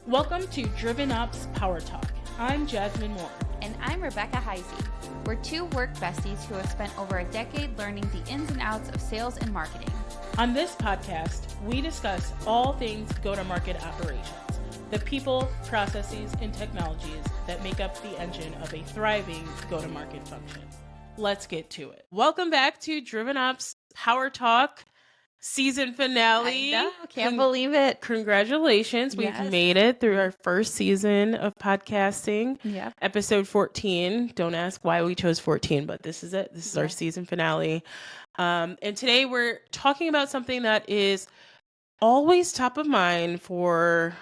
Welcome to Driven Ops Power Talk. I'm Jasmine Moore. And I'm Rebecca Heisey. We're two work besties who have spent over a decade learning the ins and outs of sales and marketing. On this podcast, we discuss all things go-to-market operations, the people, processes, and technologies that make up the engine of a thriving go-to-market function. Let's get to it. Welcome back to Driven Ops Power Talk season finale. I know, can't believe it. Congratulations. Yes. We've made it through our first season of podcasting. Yep. Episode 14. Don't ask why we chose 14, but this is it. This is our season finale. And today we're talking about something that is always top of mind for,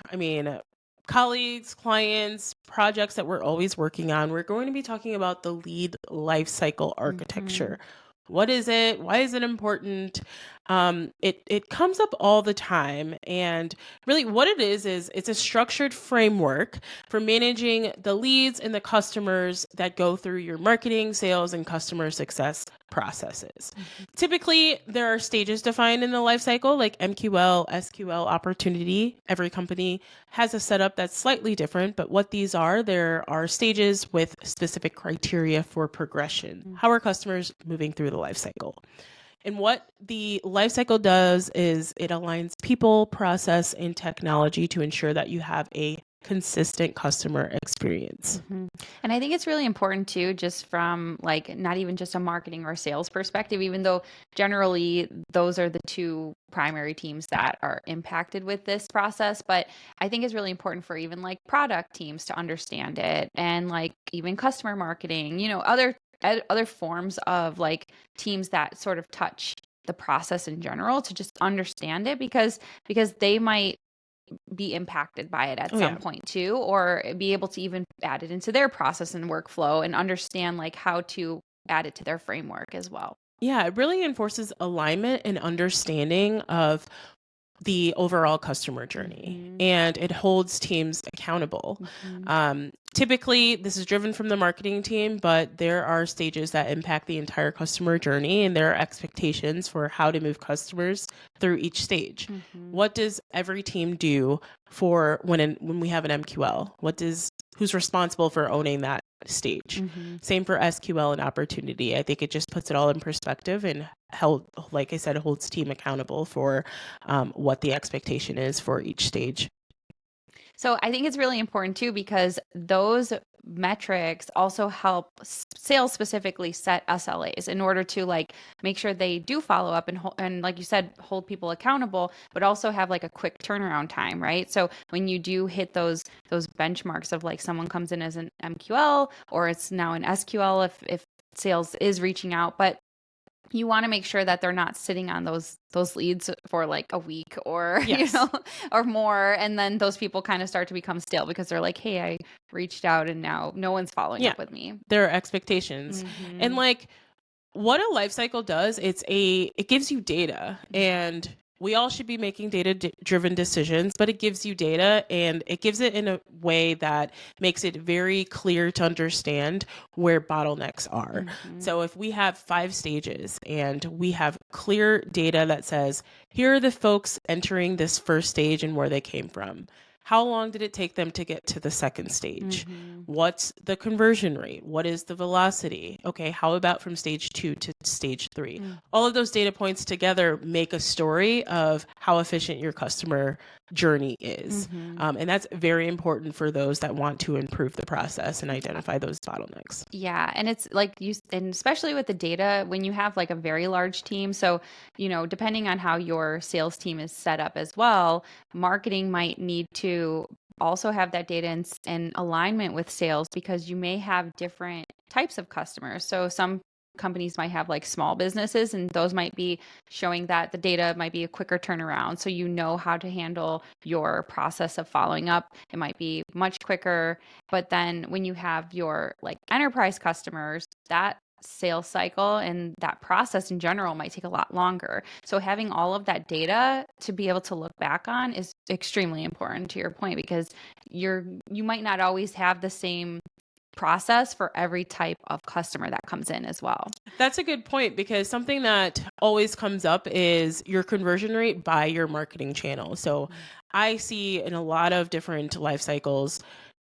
colleagues, clients, projects that we're always working on. We're going to be talking about the Lead Lifecycle Architecture. What is it? Why is it important? It comes up all the time. And really what it is it's a structured framework for managing the leads and the customers that go through your marketing, sales, and customer success processes. Typically, there are stages defined in the life cycle like MQL, SQL, opportunity. Every company has a setup that's slightly different, but what these are, there are stages with specific criteria for progression. How are customers moving through the life cycle? And what the life cycle does is it aligns people, process, and technology to ensure that you have a consistent customer experience. And I think it's really important too, just from not even just a marketing or sales perspective, even though generally those are the two primary teams that are impacted with this process. But I think it's really important for even product teams to understand it, and even customer marketing, other forms of teams that sort of touch the process in general, to just understand it, because they might be impacted by it at some point too, or be able to even add it into their process and workflow and understand how to add it to their framework as well. Yeah, it really enforces alignment and understanding of the overall customer journey, and it holds teams accountable. Typically, this is driven from the marketing team, but there are stages that impact the entire customer journey, and there are expectations for how to move customers through each stage. What does every team do for when we have an MQL? Who's responsible for owning that stage? Same for SQL and opportunity. I think it just puts it all in perspective and like I said, holds team accountable for what the expectation is for each stage. So I think it's really important too, because those metrics also help sales specifically set SLAs in order to make sure they do follow up and like you said, hold people accountable, but also have a quick turnaround time, right? So when you do hit those benchmarks of someone comes in as an MQL, or it's now an SQL if sales is reaching out, but you want to make sure that they're not sitting on those leads for a week or or more, and then those people kind of start to become stale because they're hey, I reached out and now no one's following up with me. There are expectations. And what a life cycle does, it gives you data, and we all should be making data-driven decisions, but it gives you data, and it gives it in a way that makes it very clear to understand where bottlenecks are. So if we have 5 stages and we have clear data that says, here are the folks entering this first stage and where they came from. How long did it take them to get to the second stage? What's the conversion rate? What is the velocity? Okay, how about from stage 2 to stage 3? All of those data points together make a story of how efficient your customer journey is. And that's very important for those that want to improve the process and identify those bottlenecks. Yeah. And it's and especially with the data, when you have a very large team. So, depending on how your sales team is set up as well, marketing might need to also have that data in alignment with sales, because you may have different types of customers. So some companies might have small businesses, and those might be showing that the data might be a quicker turnaround. So how to handle your process of following up. It might be much quicker. But then when you have your enterprise customers, that sales cycle and that process in general might take a lot longer. So having all of that data to be able to look back on is extremely important, to your point, because you might not always have the same process for every type of customer that comes in as well. That's a good point, because something that always comes up is your conversion rate by your marketing channel. So I see in a lot of different life cycles,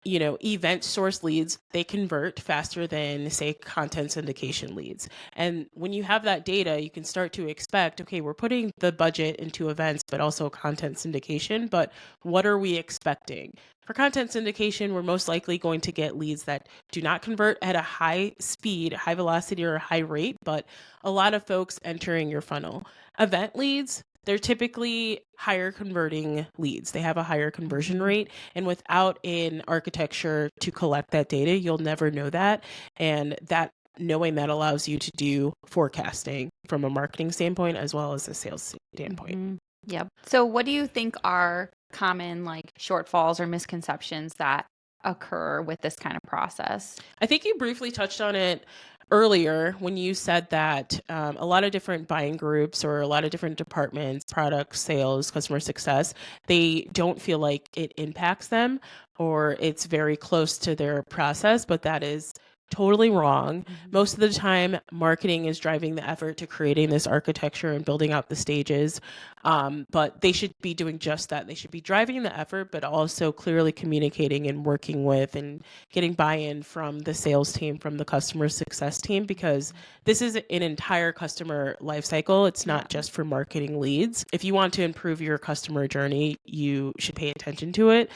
event source leads, they convert faster than, say, content syndication leads. And when you have that data, you can start to expect, okay, we're putting the budget into events, but also content syndication. But what are we expecting? For content syndication, we're most likely going to get leads that do not convert at a high speed, high velocity, or a high rate, but a lot of folks entering your funnel. Event leads, they're typically higher converting leads. They have a higher conversion rate. And without an architecture to collect that data, you'll never know that. And that knowing that allows you to do forecasting from a marketing standpoint as well as a sales standpoint. Yep. So what do you think are common shortfalls or misconceptions that occur with this kind of process? I think you briefly touched on it earlier when you said that a lot of different buying groups or a lot of different departments, product, sales, customer success, they don't feel like it impacts them or it's very close to their process, but that is totally wrong. Most of the time, marketing is driving the effort to creating this architecture and building out the stages. But they should be doing just that. They should be driving the effort, but also clearly communicating and working with and getting buy-in from the sales team, from the customer success team, because this is an entire customer lifecycle. It's not just for marketing leads. If you want to improve your customer journey, you should pay attention to it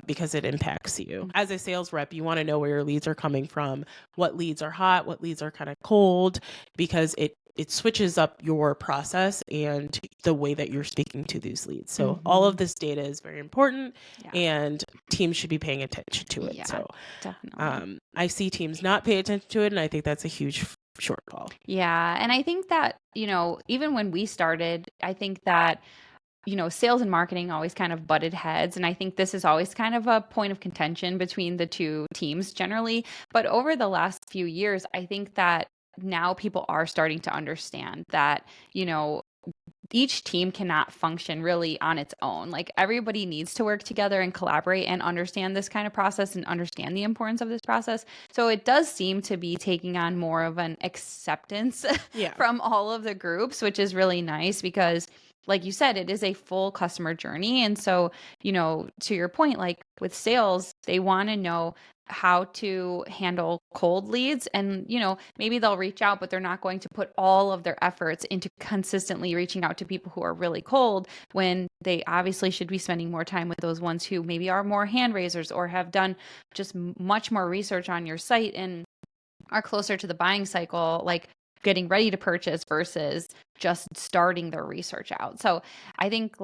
because it impacts you. As a sales rep, you want to know where your leads are coming from, what leads are hot, what leads are kind of cold, because it switches up your process and the way that you're speaking to these leads. So all of this data is very important and teams should be paying attention to it. So definitely. I see teams not pay attention to it, and I think that's a huge shortfall. Yeah. And I think that, even when we started, I think that sales and marketing always kind of butted heads. And I think this is always kind of a point of contention between the two teams generally. But over the last few years, I think that now people are starting to understand that, each team cannot function really on its own. Like everybody needs to work together and collaborate and understand this kind of process and understand the importance of this process. So it does seem to be taking on more of an acceptance from all of the groups, which is really nice because like you said, it is a full customer journey. And so, to your point, like with sales, they want to know how to handle cold leads and, maybe they'll reach out, but they're not going to put all of their efforts into consistently reaching out to people who are really cold when they obviously should be spending more time with those ones who maybe are more hand raisers or have done just much more research on your site and are closer to the buying cycle, like getting ready to purchase versus just starting their research out. So I think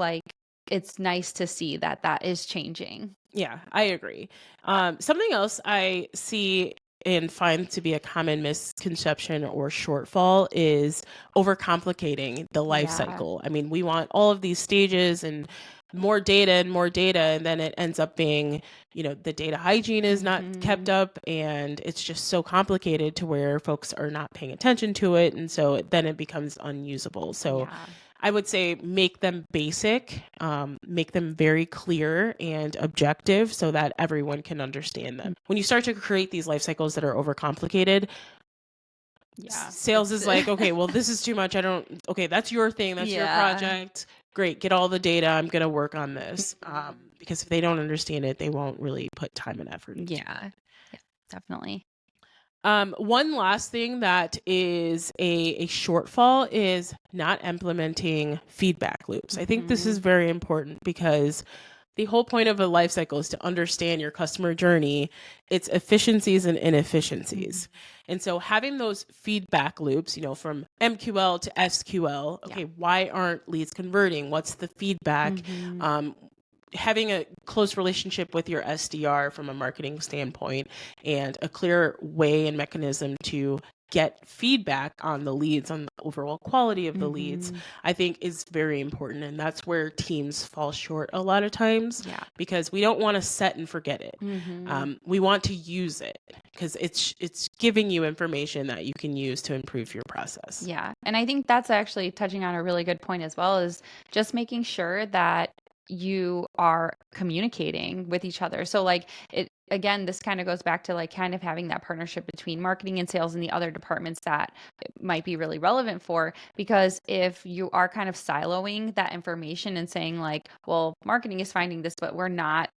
it's nice to see that that is changing. Yeah, I agree. Something else I see and find to be a common misconception or shortfall is overcomplicating the life cycle. I mean, we want all of these stages and more data, and then it ends up being, the data hygiene is not kept up, and it's just so complicated to where folks are not paying attention to it, and so then it becomes unusable. So I would say make them basic, make them very clear and objective so that everyone can understand them. When you start to create these life cycles that are overcomplicated, sales is like, okay, well, this is too much. Okay, that's your thing. That's your project. Great. Get all the data. I'm going to work on this. Because if they don't understand it, they won't really put time and effort into it. Yeah, definitely. One last thing that is a shortfall is not implementing feedback loops. I think this is very important because the whole point of a life cycle is to understand your customer journey, its efficiencies and inefficiencies. And so having those feedback loops, from MQL to SQL, okay, why aren't leads converting? What's the feedback? Having a close relationship with your SDR from a marketing standpoint and a clear way and mechanism to get feedback on the leads, on the overall quality of the leads, I think is very important. And that's where teams fall short a lot of times because we don't want to set and forget it. We want to use it because it's giving you information that you can use to improve your process. Yeah. And I think that's actually touching on a really good point as well, is just making sure that you are communicating with each other. So again, this kind of goes back to like kind of having that partnership between marketing and sales and the other departments that it might be really relevant for. Because if you are kind of siloing that information and saying like, well, marketing is finding this, but we're not,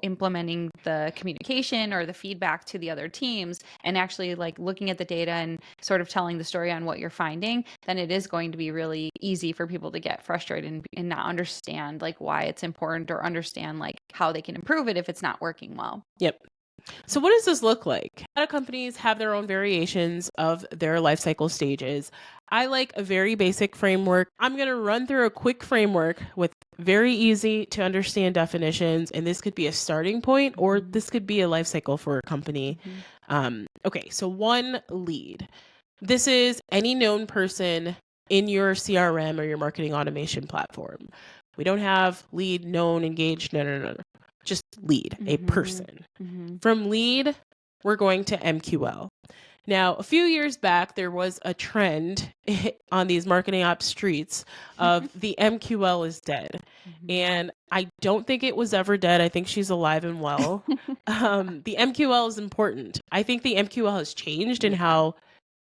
implementing the communication or the feedback to the other teams and actually like looking at the data and sort of telling the story on what you're finding, then it is going to be really easy for people to get frustrated and not understand like why it's important or understand like how they can improve it if it's not working well. Yep. So what does this look like? A lot of companies have their own variations of their life cycle stages. I like a very basic framework. I'm going to run through a quick framework with very easy to understand definitions. And this could be a starting point, or this could be a life cycle for a company. Okay, so 1, lead. This is any known person in your CRM or your marketing automation platform. We don't have lead, known, engaged, no. Just lead, a person. From lead, we're going to MQL. Now, a few years back, there was a trend on these marketing ops streets of the MQL is dead. And I don't think it was ever dead. I think she's alive and well. The MQL is important. I think the MQL has changed in how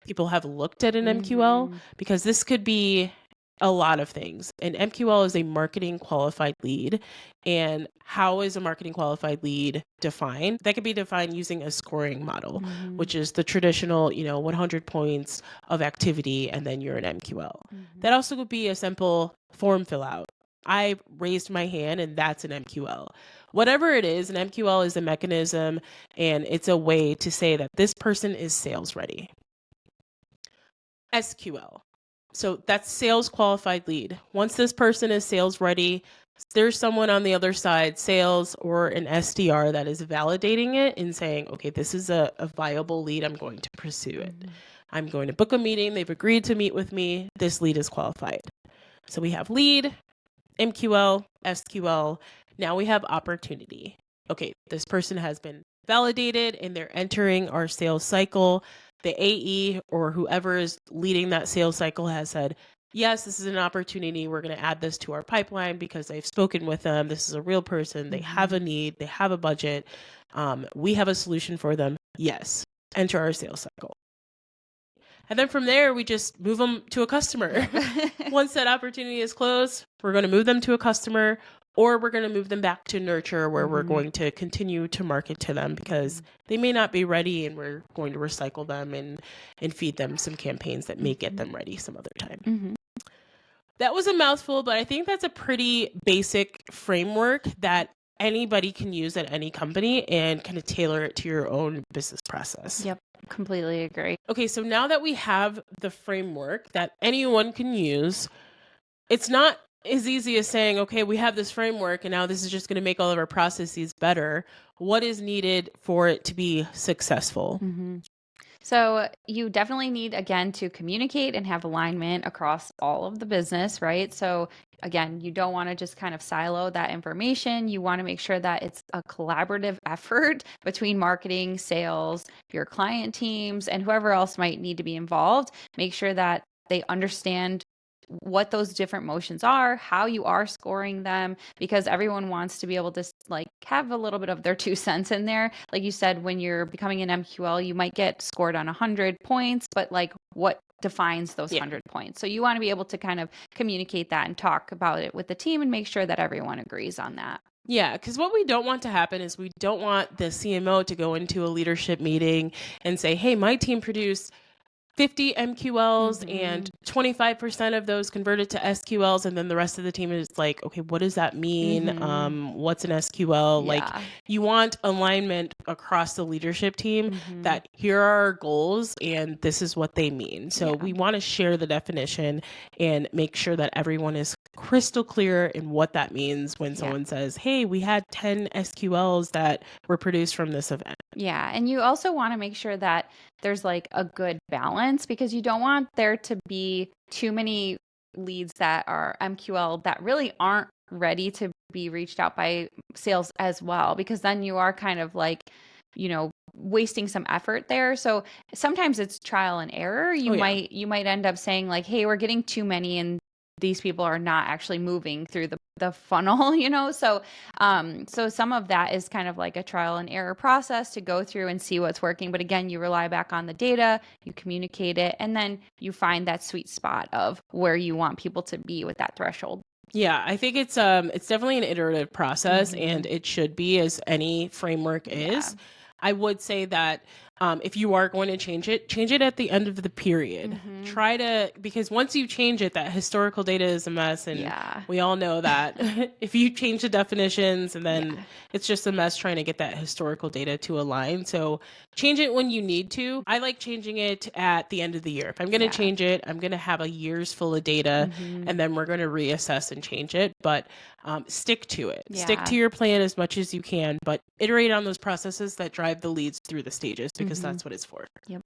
people have looked at an MQL, because this could be a lot of things. An MQL is a marketing qualified lead. And how is a marketing qualified lead defined? That could be defined using a scoring model, which is the traditional, 100 points of activity, and then you're an MQL. That also could be a simple form fill out. I raised my hand and that's an MQL. Whatever it is, an MQL is a mechanism and it's a way to say that this person is sales ready. SQL. So that's sales qualified lead. Once this person is sales ready, there's someone on the other side, sales or an SDR, that is validating it and saying, okay, this is a viable lead. I'm going to pursue it. I'm going to book a meeting. They've agreed to meet with me. This lead is qualified. So we have lead, MQL, SQL. Now we have opportunity. Okay, this person has been validated and they're entering our sales cycle. The AE or whoever is leading that sales cycle has said, yes, this is an opportunity. We're going to add this to our pipeline because I've spoken with them. This is a real person. They have a need. They have a budget. We have a solution for them. Yes, enter our sales cycle. And then from there, we just move them to a customer. Once that opportunity is closed, we're going to move them to a customer, or we're going to move them back to nurture, where we're going to continue to market to them because they may not be ready, and we're going to recycle them and feed them some campaigns that may get them ready some other time. That was a mouthful, but I think that's a pretty basic framework that anybody can use at any company and kind of tailor it to your own business process. Yep, completely agree. Okay, so now that we have the framework that anyone can use, it's not as easy as saying, okay, we have this framework and now this is just going to make all of our processes better. What is needed for it to be successful? So you definitely need, again, to communicate and have alignment across all of the business, right? So again, you don't want to just kind of silo that information. You want to make sure that it's a collaborative effort between marketing, sales, your client teams, and whoever else might need to be involved. Make sure that they understand what those different motions are, how you are scoring them, because everyone wants to be able to like have a little bit of their 2 cents in there. Like you said, when you're becoming an MQL, you might get scored on 100 points, but like what defines those 100 points? So you want to be able to kind of communicate that and talk about it with the team and make sure that everyone agrees on that. Yeah, because what we don't want to happen is we don't want the CMO to go into a leadership meeting and say, hey, my team produced 50 MQLs and 25% of those converted to SQLs. And then the rest of the team is like, okay, what does that mean? What's an SQL? Like, you want alignment across the leadership team that here are our goals and this is what they mean. So we want to share the definition and make sure that everyone is crystal clear in what that means when someone says, hey, we had 10 SQLs that were produced from this event. Yeah. And you also want to make sure that there's like a good balance, because you don't want there to be too many leads that are MQL that really aren't ready to be reached out by sales as well, because then you are kind of like, wasting some effort there. So sometimes it's trial and error. You might end up saying like, hey, we're getting too many and these people are not actually moving through the funnel, So so some of that is kind of like a trial and error process to go through and see what's working. But again, you rely back on the data, you communicate it, and then you find that sweet spot of where you want people to be with that threshold. Yeah, I think it's definitely an iterative process, and it should be, as any framework is. I would say that if you are going to change it at the end of the period. Try to, because once you change it, that historical data is a mess, and we all know that if you change the definitions, and then it's just a mess trying to get that historical data to align. So change it when you need to. I like changing it at the end of the year. If I'm going to change it, I'm going to have a year's full of data, and then we're going to reassess and change it. But stick to it. Stick to your plan as much as you can, but iterate on those processes that drive the leads through the stages, because that's what it's for. Yep.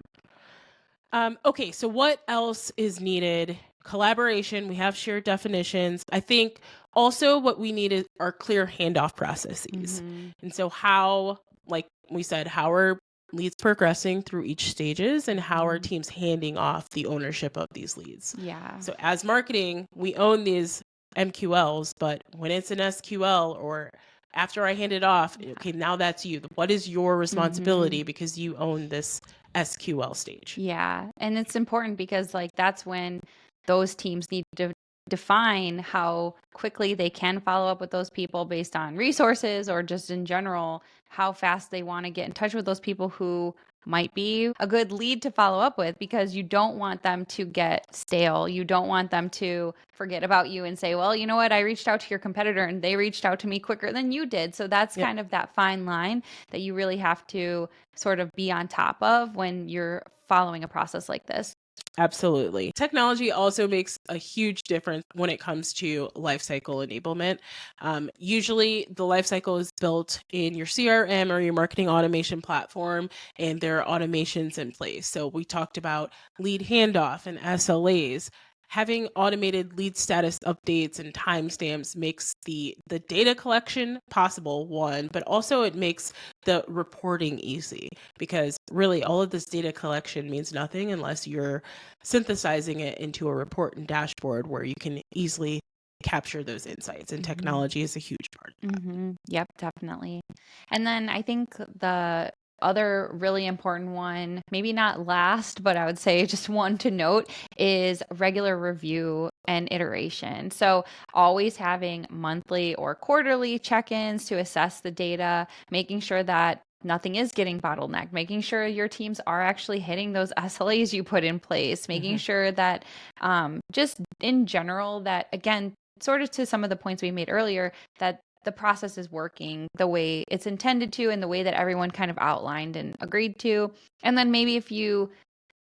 Okay, so what else is needed? Collaboration. We have shared definitions. I think also what we need are clear handoff processes. And so how, like we said, how are leads progressing through each stages, and how are teams handing off the ownership of these leads? So as marketing, we own these MQLs, but when it's an SQL, or after I hand it off, okay, now that's you. What is your responsibility, because you own this SQL stage? Yeah. And it's important because like that's when those teams need to define how quickly they can follow up with those people based on resources, or just in general, how fast they want to get in touch with those people who might be a good lead to follow up with, because you don't want them to get stale. You don't want them to forget about you and say, well, you know what, I reached out to your competitor and they reached out to me quicker than you did. So that's kind of that fine line that you really have to sort of be on top of when you're following a process like this. Absolutely. Technology also makes a huge difference when it comes to lifecycle enablement. Usually the lifecycle is built in your CRM or your marketing automation platform, and there are automations in place. So we talked about lead handoff and SLAs. Having automated lead status updates and timestamps makes the data collection possible, one, but also it makes the reporting easy, because really all of this data collection means nothing unless you're synthesizing it into a report and dashboard where you can easily capture those insights, and technology is a huge part of that. Yep, definitely. And then I think the other really important one, maybe not last, but I would say just one to note, is regular review and iteration. So always having monthly or quarterly check-ins to assess the data, making sure that nothing is getting bottlenecked, making sure your teams are actually hitting those SLAs you put in place, making sure that just in general, that again, sort of to some of the points we made earlier, that the process is working the way it's intended to, and the way that everyone kind of outlined and agreed to. And then maybe if you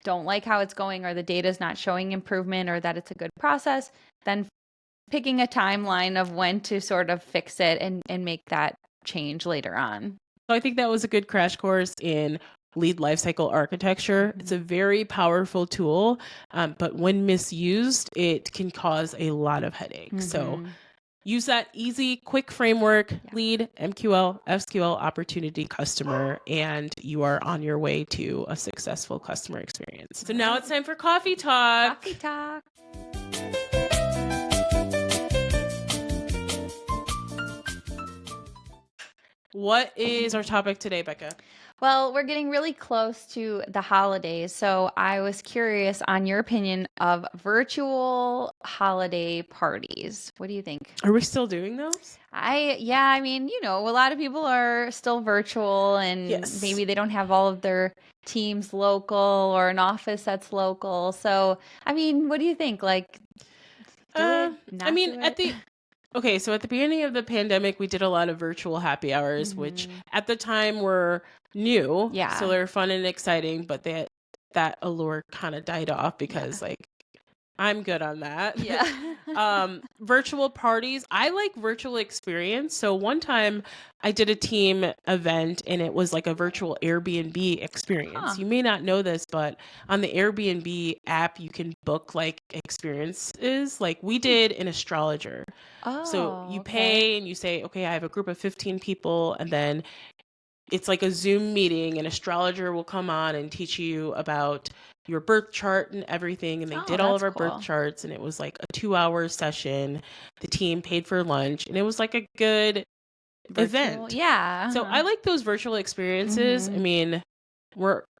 don't like how it's going, or the data is not showing improvement, or that it's a good process, then picking a timeline of when to sort of fix it and make that change later on. So I think that was a good crash course in Lead Lifecycle Architecture. It's a very powerful tool, but when misused, it can cause a lot of headaches. So use that easy, quick framework, lead, MQL, SQL, opportunity, customer, and you are on your way to a successful customer experience. So now it's time for coffee talk. Coffee talk. What is our topic today, Becca? Well, we're getting really close to the holidays, so I was curious on your opinion of virtual holiday parties. What do you think? Are we still doing those? I mean, a lot of people are still virtual, and maybe they don't have all of their teams local, or an office that's local. So, I mean, what do you think? Like, Okay, so at the beginning of the pandemic, we did a lot of virtual happy hours, which at the time were new. Yeah. So they were fun and exciting, but that allure kind of died off, because I'm good on that. Yeah. Virtual parties. I like virtual experience. So one time I did a team event, and it was like a virtual Airbnb experience. You may not know this, but on the Airbnb app, you can book like experiences. Like we did an astrologer. So you pay and you say, okay, I have a group of 15 people, and then it's like a Zoom meeting. An astrologer will come on and teach you about your birth chart and everything. And they did all of our birth charts, and it was like a 2-hour session. The team paid for lunch, and it was like a good event. Yeah. So I like those virtual experiences. I mean,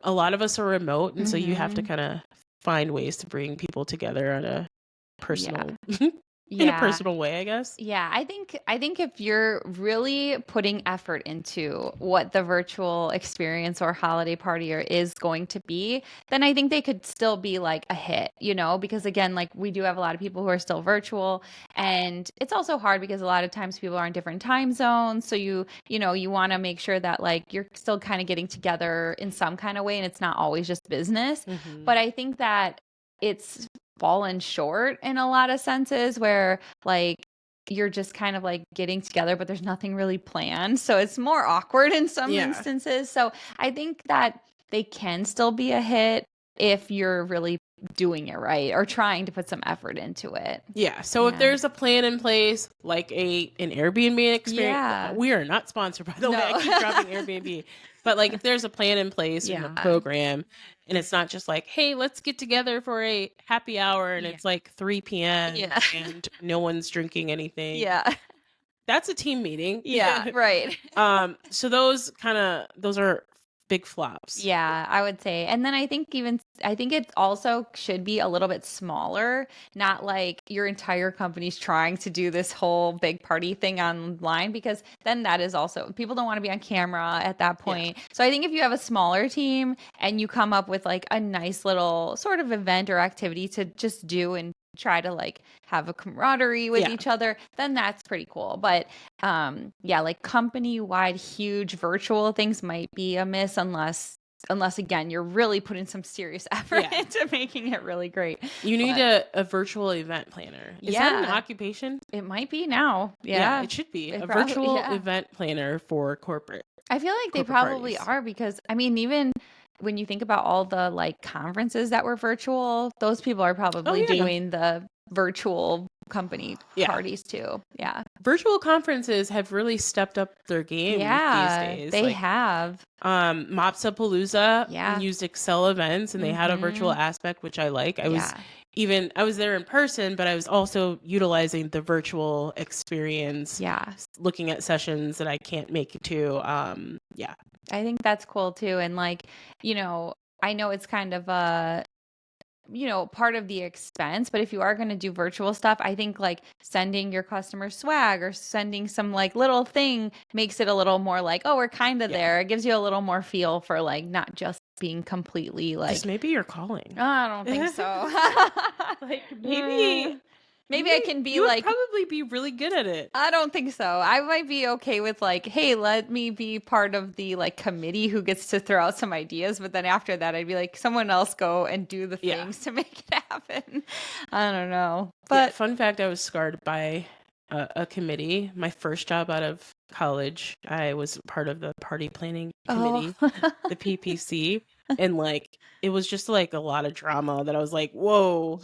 a lot of us are remote, and so you have to kind of find ways to bring people together on a personal in a personal way, I guess. Yeah, I think if you're really putting effort into what the virtual experience or holiday party is going to be, then I think they could still be like a hit, you know, because again, like we do have a lot of people who are still virtual, and it's also hard because a lot of times people are in different time zones. So you want to make sure that like you're still kind of getting together in some kind of way, and it's not always just business. But I think that it's fallen short in a lot of senses where like you're just kind of like getting together, but there's nothing really planned. So it's more awkward in some instances. So I think that they can still be a hit if you're really doing it right or trying to put some effort into it. Yeah. So if there's a plan in place, like an Airbnb experience, we are not sponsored, by the way. I keep dropping Airbnb. But like if there's a plan in place in a program, and it's not just like, hey, let's get together for a happy hour, and it's like 3 p.m. and no one's drinking anything. Yeah. That's a team meeting. Yeah, right. So those are big flops. Yeah, I would say. And then I think it also should be a little bit smaller, not like your entire company's trying to do this whole big party thing online, because then that is also, people don't want to be on camera at that point. Yeah. So I think if you have a smaller team and you come up with like a nice little sort of event or activity to just do and try to like have a camaraderie with each other, then that's pretty cool. But like company-wide huge virtual things might be a miss unless again you're really putting some serious effort into making it really great. You need a virtual event planner. Is that an occupation? It might be now. It should be a virtual event planner for corporate. I feel like they probably are, because I mean, even when you think about all the like conferences that were virtual, those people are probably doing the virtual company parties too. Yeah. Virtual conferences have really stepped up their game these days. They have. Mopsapalooza used Excel events, and they had a virtual aspect, which I like. I was there in person, but I was also utilizing the virtual experience. Yeah. Looking at sessions that I can't make it to. I think that's cool too. And like, I know it's kind of part of the expense, but if you are going to do virtual stuff, I think like sending your customer swag or sending some like little thing makes it a little more like, oh, we're kind of there. It gives you a little more feel for like not just being completely like. Just maybe you're calling. I don't think so. Like maybe I can be you would like, probably be really good at it. I don't think so. I might be okay with like, hey, let me be part of the like committee who gets to throw out some ideas. But then after that, I'd be like, someone else go and do the things to make it happen. I don't know. But fun fact, I was scarred by a committee. My first job out of college, I was part of the party planning committee, the PPC. And like, it was just like a lot of drama that I was like, whoa,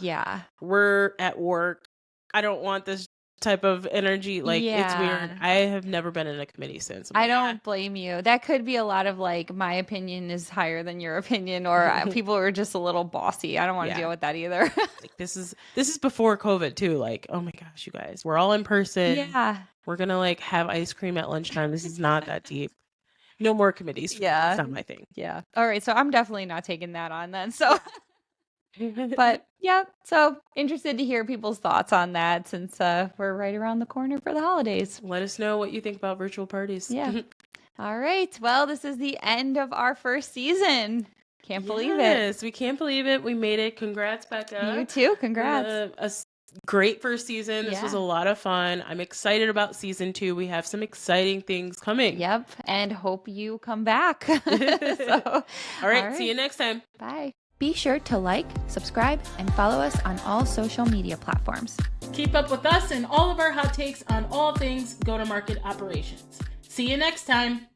we're at work. I don't want this type of energy. Like, it's weird. I have never been in a committee since. I don't blame you. That could be a lot of like, my opinion is higher than your opinion, or people are just a little bossy. I don't want to deal with that either. Like, this is before COVID too. Like, oh my gosh, you guys, we're all in person. Yeah. We're going to like have ice cream at lunchtime. This is not that deep. No more committees. Yeah. It's not my thing. Yeah. All right. So I'm definitely not taking that on then. So, but yeah. So interested to hear people's thoughts on that, since we're right around the corner for the holidays. Let us know what you think about virtual parties. Yeah. All right. Well, this is the end of our first season. Can't believe it. Yes, we can't believe it. We made it. Congrats, Becca. You too. Congrats. A great first season. This was a lot of fun. I'm excited about season 2. We have some exciting things coming. Yep. And hope you come back. All right. See you next time. Bye. Be sure to like, subscribe, and follow us on all social media platforms. Keep up with us and all of our hot takes on all things go-to-market operations. See you next time.